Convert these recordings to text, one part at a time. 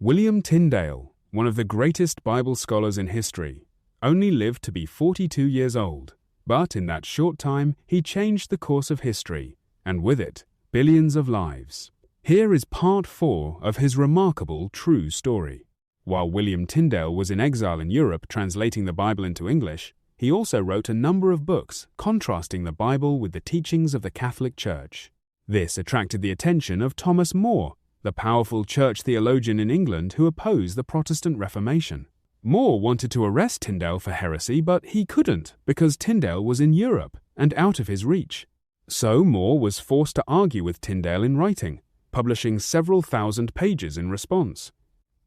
William Tyndale, one of the greatest Bible scholars in history, only lived to be 42 years old, but in that short time he changed the course of history, and with it, billions of lives. Here is part 4 of his remarkable true story. While William Tyndale was in exile in Europe translating the Bible into English, he also wrote a number of books contrasting the Bible with the teachings of the Catholic Church. This attracted the attention of Thomas More, the powerful church theologian in England who opposed the Protestant Reformation. More wanted to arrest Tyndale for heresy, but he couldn't because Tyndale was in Europe and out of his reach. So More was forced to argue with Tyndale in writing, publishing several thousand pages in response.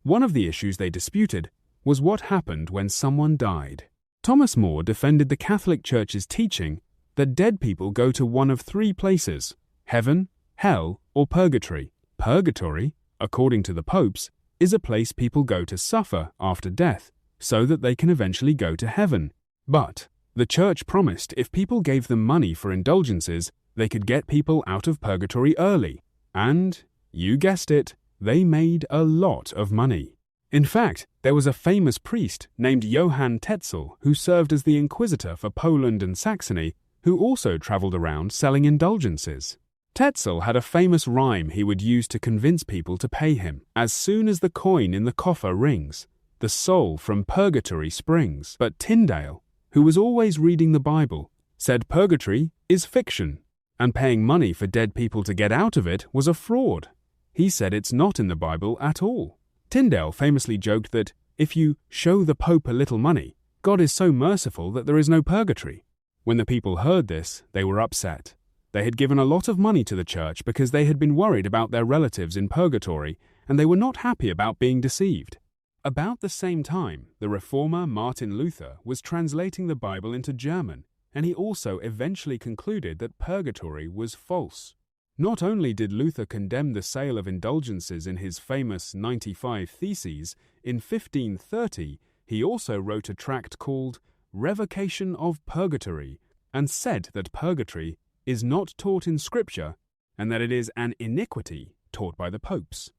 One of the issues they disputed was what happened when someone died. Thomas More defended the Catholic Church's teaching that dead people go to one of 3 places: heaven, hell, or purgatory. Purgatory, according to the popes, is a place people go to suffer after death so that they can eventually go to heaven. But the church promised if people gave them money for indulgences, they could get people out of purgatory early. And, you guessed it, they made a lot of money. In fact, there was a famous priest named Johann Tetzel who served as the inquisitor for Poland and Saxony, who also traveled around selling indulgences. Tetzel had a famous rhyme he would use to convince people to pay him. As soon as the coin in the coffer rings, the soul from purgatory springs. But Tyndale, who was always reading the Bible, said purgatory is fiction, and paying money for dead people to get out of it was a fraud. He said it's not in the Bible at all. Tyndale famously joked that if you show the Pope a little money, God is so merciful that there is no purgatory. When the people heard this, they were upset. They had given a lot of money to the church because they had been worried about their relatives in purgatory, and they were not happy about being deceived. About the same time, the reformer Martin Luther was translating the Bible into German, and he also eventually concluded that purgatory was false. Not only did Luther condemn the sale of indulgences in his famous 95 Theses, in 1530 he also wrote a tract called Revocation of Purgatory, and said that purgatory is not taught in Scripture, and that it is an iniquity taught by the popes.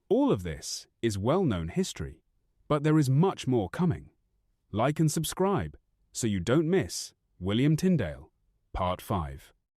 All of this is well-known history, but there is much more coming. Like and subscribe so you don't miss William Tyndale, Part 5.